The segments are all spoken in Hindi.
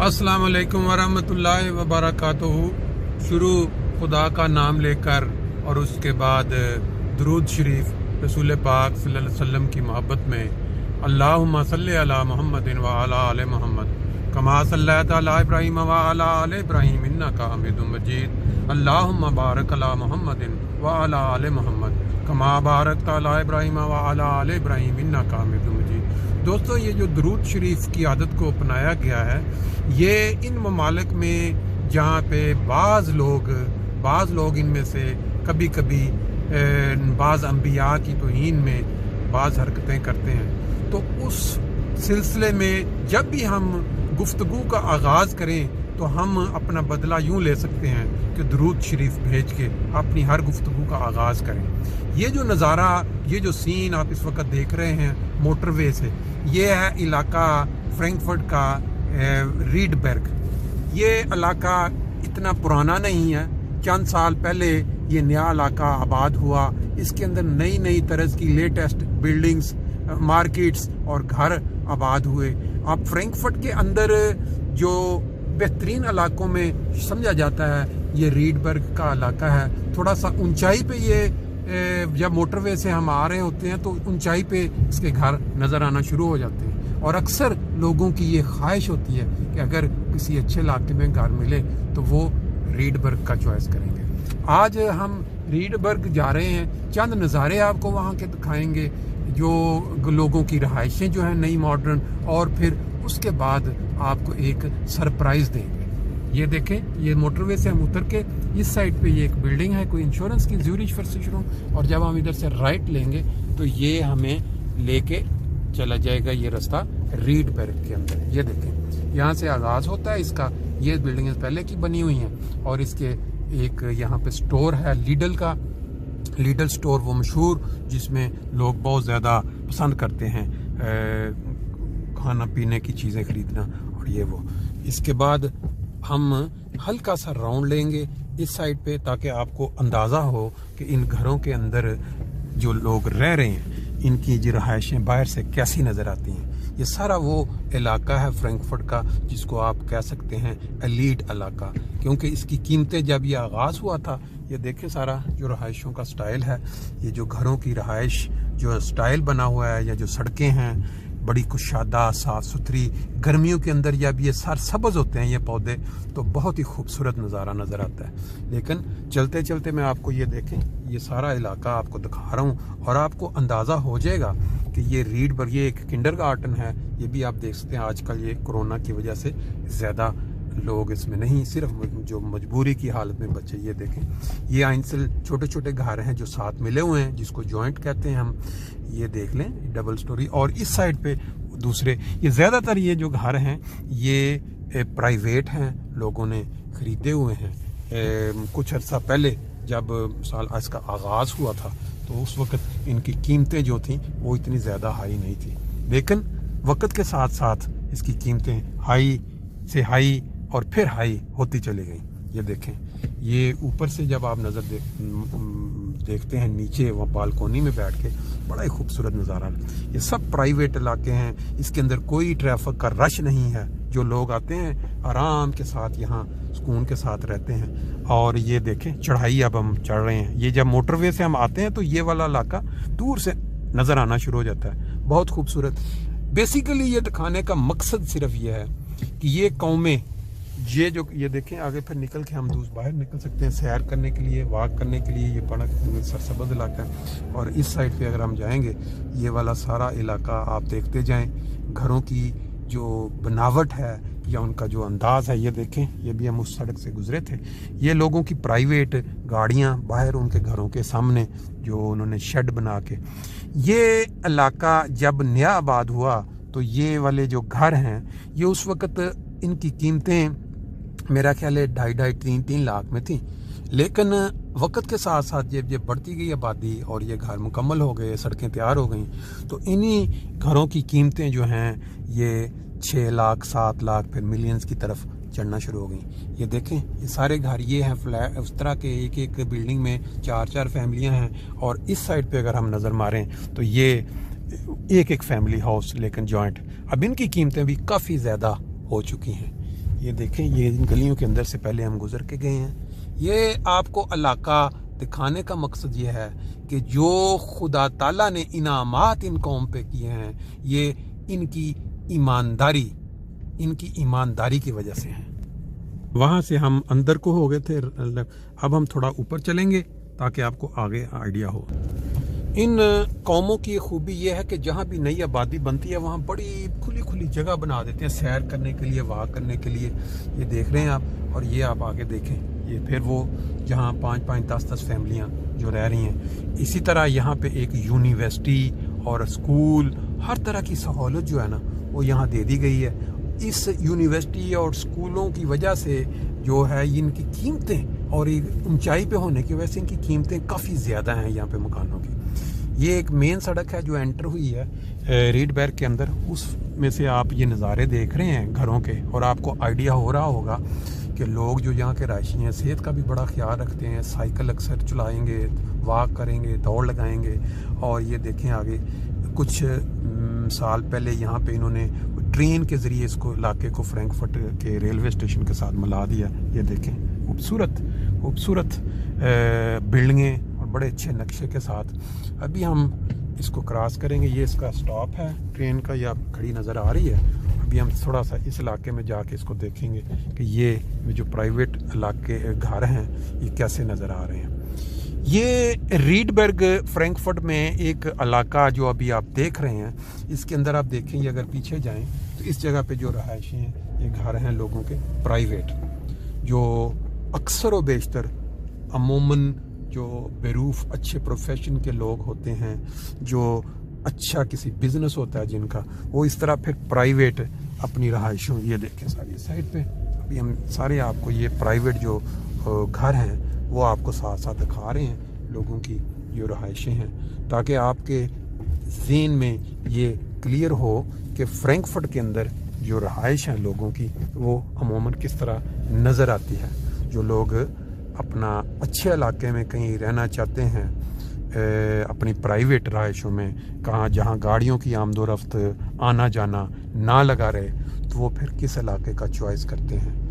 अस्सलाम वालेकुम वरहमतुल्लाहि वबरकातुहू। शुरू खुदा का नाम लेकर और उसके बाद दुरूद शरीफ रसूल पाक सल्लल्लाहु अलैहि वसल्लम की मोहब्बत में अल्लाहुम्मा सल्ली अला मुहम्मदिन व अला आले मुहम्मद कमा सल्लैता अला इब्राहीम व अला आले इब्राहीम इन्नका हमीदुम मजीद। अल्लाहुम्मा बारिक अला मुहम्मदिन व अला आले मुहम्मद कमा बारकता अला इब्राहीम व अला आले इब्राहीम इन्नका हमीदुम मजीद। दोस्तों, ये जो दुरूद शरीफ की आदत को अपनाया गया है, ये इन ममालिक में जहाँ पे बाज़ लोग इनमें से कभी कभी बाज़ अम्बिया की तौहीन में बाज़ हरकतें करते हैं, तो उस सिलसिले में जब भी हम गुफ्तगू का आगाज़ करें तो हम अपना बदला यूँ ले सकते हैं कि दुरूद शरीफ भेज के अपनी हर गुफ्तगू का आगाज़ करें। ये जो नज़ारा, ये जो सीन आप इस वक्त देख रहे हैं मोटरवे से, ये है इलाका फ्रैंकफर्ट का रीडबर्ग। ये इलाका इतना पुराना नहीं है, चंद साल पहले ये नया इलाका आबाद हुआ। इसके अंदर नई नई तरह की लेटेस्ट बिल्डिंग्स, मार्केट्स और घर आबाद हुए। अब फ्रैंकफर्ट के अंदर जो बेहतरीन इलाकों में समझा जाता है ये रीडबर्ग का इलाका है। थोड़ा सा ऊंचाई पे ये जब मोटरवे से हम आ रहे होते हैं तो ऊंचाई पे इसके घर नज़र आना शुरू हो जाते हैं, और अक्सर लोगों की ये ख्वाहिश होती है कि अगर किसी अच्छे इलाके में घर मिले तो वो रीडबर्ग का चॉइस करेंगे। आज हम रीडबर्ग जा रहे हैं, चंद नज़ारे आपको वहाँ के दिखाएंगे, जो लोगों की रहायशें जो हैं नई मॉडर्न, और फिर उसके बाद आपको एक सरप्राइज़ देंगे। ये देखें, ये मोटरवे से हम उतर के इस साइड पे ये एक बिल्डिंग है, कोई इंश्योरेंस की, ज़्यूरिच versicherung, और जब हम इधर से राइट लेंगे तो ये हमें लेके चला जाएगा ये रास्ता रीडबर्ग के अंदर। ये देखें, यहाँ से आगाज़ होता है इसका। ये बिल्डिंग पहले की बनी हुई हैं, और इसके एक यहाँ पे स्टोर है लीडल का, लीडल स्टोर, वो मशहूर, जिसमें लोग बहुत ज़्यादा पसंद करते हैं खाना पीने की चीज़ें खरीदना और ये वो। इसके बाद हम हल्का सा राउंड लेंगे इस साइड पे, ताकि आपको अंदाज़ा हो कि इन घरों के अंदर जो लोग रह रहे हैं इनकी जो रहायशें बाहर से कैसी नज़र आती हैं। ये सारा वो इलाका है फ्रैंकफर्ट का जिसको आप कह सकते हैं एलीट इलाका, क्योंकि इसकी कीमतें जब ये आगाज़ हुआ था, ये देखें सारा जो रहायशों का स्टाइल है, ये जो घरों की रहायश जो स्टाइल बना हुआ है, या जो सड़कें हैं बड़ी कुशादा साफ़ सुथरी, गर्मियों के अंदर जब ये सरसब्ज़ होते हैं ये पौधे, तो बहुत ही खूबसूरत नज़ारा नज़र आता है। लेकिन चलते चलते मैं आपको ये देखें, ये सारा इलाका आपको दिखा रहा हूँ, और आपको अंदाज़ा हो जाएगा कि ये रीडबर्ग, ये एक किंडरगार्टन है। ये भी आप देख सकते हैं आजकल ये कोरोना की वजह से ज़्यादा लोग इसमें नहीं, सिर्फ जो मजबूरी की हालत में बच्चे। ये देखें, ये आइंसल छोटे छोटे घर हैं जो साथ मिले हुए हैं, जिसको जॉइंट कहते हैं हम। ये देख लें, डबल स्टोरी। और इस साइड पे दूसरे, ये ज़्यादातर ये जो घर हैं ये प्राइवेट हैं, लोगों ने ख़रीदे हुए हैं। कुछ अर्सा पहले जब साल इसका आगाज़ हुआ था तो उस वक़्त इनकी कीमतें जो थी वो इतनी ज़्यादा हाई नहीं थी, लेकिन वक़्त के साथ साथ इसकी कीमतें हाई से हाई और फिर हाई होती चली गई। ये देखें, ये ऊपर से जब आप नज़र देखते हैं नीचे, वहाँ बालकोनी में बैठ के, बड़ा ही खूबसूरत नज़ारा। ये सब प्राइवेट इलाके हैं, इसके अंदर कोई ट्रैफिक का रश नहीं है। जो लोग आते हैं आराम के साथ यहाँ सुकून के साथ रहते हैं। और ये देखें, चढ़ाई अब हम चढ़ रहे हैं। ये जब मोटरवे से हम आते हैं तो ये वाला इलाका दूर से नज़र आना शुरू हो जाता है, बहुत खूबसूरत। बेसिकली ये दिखाने का मकसद सिर्फ ये है कि ये कौमें, ये देखें, आगे फिर निकल के हम बाहर निकल सकते हैं सैर करने के लिए, वॉक करने के लिए। ये बड़ा सरसब्ज़ इलाका है, और इस साइड पे अगर हम जाएंगे, ये वाला सारा इलाका आप देखते जाएं, घरों की जो बनावट है या उनका जो अंदाज़ है। ये देखें, ये भी हम उस सड़क से गुजरे थे। ये लोगों की प्राइवेट गाड़ियाँ बाहर उनके घरों के सामने जो उन्होंने शेड बना के। ये इलाका जब नया आबाद हुआ तो ये वाले जो घर हैं, ये उस वक़्त इनकी कीमतें मेरा ख्याल है 2.5-3 लाख में थी। लेकिन वक़्त के साथ साथ जब ये बढ़ती गई आबादी और ये घर मुकम्मल हो गए, सड़कें तैयार हो गई, तो इन्हीं घरों की कीमतें जो हैं ये 6 लाख 7 लाख फिर मिलियंस की तरफ चढ़ना शुरू हो गई। ये देखें, ये सारे घर ये हैं फ्लैट, उस तरह के एक एक बिल्डिंग में 4-4 फैमिलियाँ हैं। और इस साइड पर अगर हम नज़र मारें तो ये एक एक फैमिली हाउस, लेकिन जॉइंट। अब इनकी कीमतें भी काफ़ी ज़्यादा हो चुकी हैं। ये देखें, ये इन गलियों के अंदर से पहले हम गुजर के गए हैं। ये आपको इलाका दिखाने का मकसद ये है कि जो खुदा ताला ने इनामात इन कौम पे किए हैं, ये इनकी ईमानदारी की वजह से है। वहाँ से हम अंदर को हो गए थे, अब हम थोड़ा ऊपर चलेंगे ताकि आपको आगे आइडिया हो। इन कौमों की खूबी यह है कि जहाँ भी नई आबादी बनती है वहाँ बड़ी खुली खुली जगह बना देते हैं सैर करने के लिए, वाक करने के लिए। ये देख रहे हैं आप, और ये आप आगे देखें, ये फिर वो जहाँ 5-5, 10-10 फैमिलियाँ जो रह रही हैं। इसी तरह यहाँ पे एक यूनिवर्सिटी और स्कूल, हर तरह की सहूलत जो है ना वो यहाँ दे दी गई है। इस यूनिवर्सिटी और स्कूलों की वजह से जो है इनकी कीमतें, और एक ऊंचाई पे होने की वजह से इनकी कीमतें काफ़ी ज़्यादा हैं यहाँ पे मकानों की। ये एक मेन सड़क है जो एंटर हुई है रीडबर्ग के अंदर, उसमें से आप ये नज़ारे देख रहे हैं घरों के, और आपको आइडिया हो रहा होगा कि लोग जो यहाँ के रहायशी हैं सेहत का भी बड़ा ख्याल रखते हैं। साइकिल अक्सर चलाएंगे, वॉक करेंगे, दौड़ लगाएंगे। और ये देखें आगे, कुछ साल पहले यहाँ पे इन्होंने ट्रेन के ज़रिए इसको इलाके को फ्रैंकफर्ट के रेलवे स्टेशन के साथ मिला दिया। ये देखें, खूबसूरत बिल्डिंगें और बड़े अच्छे नक्शे के साथ। अभी हम इसको क्रॉस करेंगे, ये इसका स्टॉप है ट्रेन का, या खड़ी नज़र आ रही है। अभी हम थोड़ा सा इस इलाके में जाके इसको देखेंगे कि ये जो प्राइवेट इलाके घर हैं ये कैसे नज़र आ रहे हैं। ये रीडबर्ग फ्रैंकफर्ट में एक इलाका जो अभी आप देख रहे हैं, इसके अंदर आप देखेंगे अगर पीछे जाएं तो इस जगह पे जो रहायशी हैं ये घर हैं लोगों के प्राइवेट, जो अक्सर व बेशतर अमूमन जो बेरूफ अच्छे प्रोफेशन के लोग होते हैं, जो अच्छा किसी बिजनेस होता है जिनका, वो इस तरह फिर प्राइवेट अपनी रहायशों, ये देखें सारी साइड पे अभी हम सारे आपको ये प्राइवेट जो घर हैं वो आपको साथ साथ दिखा रहे हैं लोगों की जो रहायशें हैं, ताकि आपके ज़हन में ये क्लियर हो कि फ्रैंकफर्ट के अंदर जो रहायश हैं लोगों की वो अमूमन किस तरह नज़र आती है। जो लोग अपना अच्छे इलाके में कहीं रहना चाहते हैं, अपनी प्राइवेट रहायशों में, कहाँ जहाँ गाड़ियों की आमदोरफ्त आना जाना ना लगा रहे, तो वो फिर किस इलाके का चॉइस करते हैं।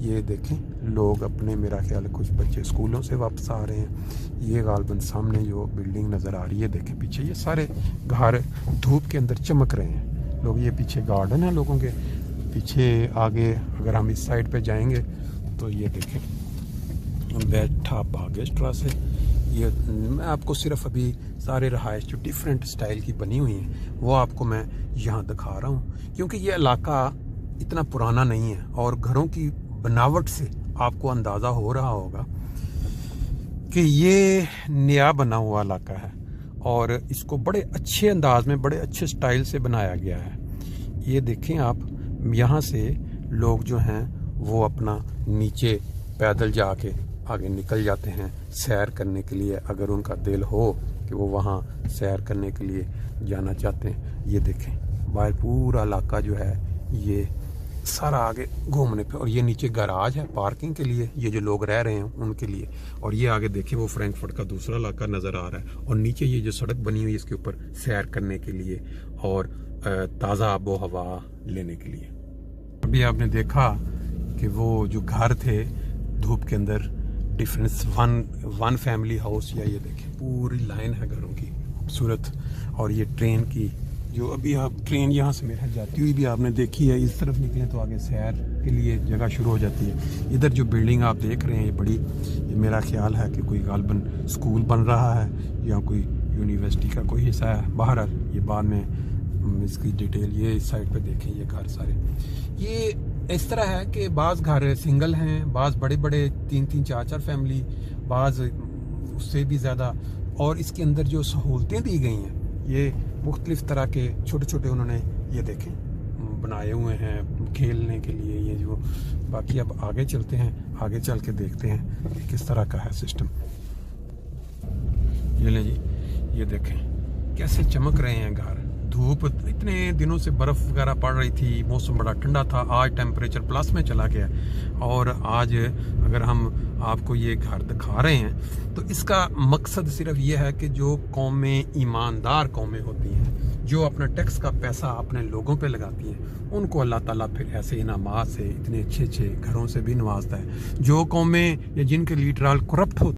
ये देखें, लोग अपने, मेरा ख्याल है कुछ बच्चे स्कूलों से वापस आ रहे हैं। ये गालबन सामने जो बिल्डिंग नज़र आ रही है, देखें पीछे ये सारे घर धूप के अंदर चमक रहे हैं। लोग, ये पीछे गार्डन है लोगों के पीछे। आगे अगर हम इस साइड पे जाएंगे तो ये देखें बैठा बागेस्ट्रा से, ये मैं आपको सिर्फ अभी सारे रहायश जो डिफरेंट स्टाइल की बनी हुई हैं वो आपको मैं यहाँ दिखा रहा हूँ, क्योंकि ये इलाका इतना पुराना नहीं है और घरों की बनावट से आपको अंदाज़ा हो रहा होगा कि ये नया बना हुआ इलाका है और इसको बड़े अच्छे अंदाज में, बड़े अच्छे स्टाइल से बनाया गया है। ये देखें आप, यहाँ से लोग जो हैं वो अपना नीचे पैदल जाके आगे निकल जाते हैं सैर करने के लिए, अगर उनका दिल हो कि वो वहाँ सैर करने के लिए जाना चाहते हैं। ये देखें बाहर पूरा इलाका जो है ये सारा आगे घूमने पे, और ये नीचे गराज है पार्किंग के लिए, ये जो लोग रह रहे हैं उनके लिए। और ये आगे देखिए वो फ्रैंकफर्ट का दूसरा इलाका नज़र आ रहा है, और नीचे ये जो सड़क बनी हुई है इसके ऊपर सैर करने के लिए और ताज़ा आबो हवा लेने के लिए। अभी आपने देखा कि वो जो घर थे धूप के अंदर, डिफरेंस वन फैमिली हाउस, या ये देखें पूरी लाइन है घरों की खूबसूरत। और ये ट्रेन की जो अभी आप ट्रेन यहाँ से मेरे जाती हुई भी आपने देखी है, इस तरफ निकले तो आगे सैर के लिए जगह शुरू हो जाती है। इधर जो बिल्डिंग आप देख रहे हैं ये बड़ी, ये मेरा ख्याल है कि कोई गालबन स्कूल बन रहा है या कोई यूनिवर्सिटी का कोई हिस्सा है। बहरहाल ये बाद में इसकी डिटेल, ये इस साइड पे देखें ये घर सारे ये इस तरह है कि बाज़ घर सिंगल हैं, बाज़ बड़े बड़े 3-3, 4-4 फैमिली, बाज़ उससे भी ज़्यादा। और इसके अंदर जो सहूलतें दी गई हैं ये मुख्तलिफ़ तरह के छोटे छोटे उन्होंने ये देखें बनाए हुए हैं खेलने के लिए। ये जो बाकी अब आगे चलते हैं, आगे चल के देखते हैं कि किस तरह का है सिस्टम। ये ले जी, ये देखें कैसे चमक रहे हैं घर धूप, इतने दिनों से बर्फ़ वगैरह पड़ रही थी, मौसम बड़ा ठंडा था, आज टेम्परेचर प्लस में चला गया। और आज अगर हम आपको ये घर दिखा रहे हैं तो इसका मकसद सिर्फ ये है कि जो कौमें ईमानदार कौमें होती हैं, जो अपना टैक्स का पैसा अपने लोगों पे लगाती हैं, उनको अल्लाह ताला फिर ऐसे इनामात से, इतने अच्छे अच्छे घरों से भी नवाजता है। जो कौमें या जिनके लीडराल करप्ट होते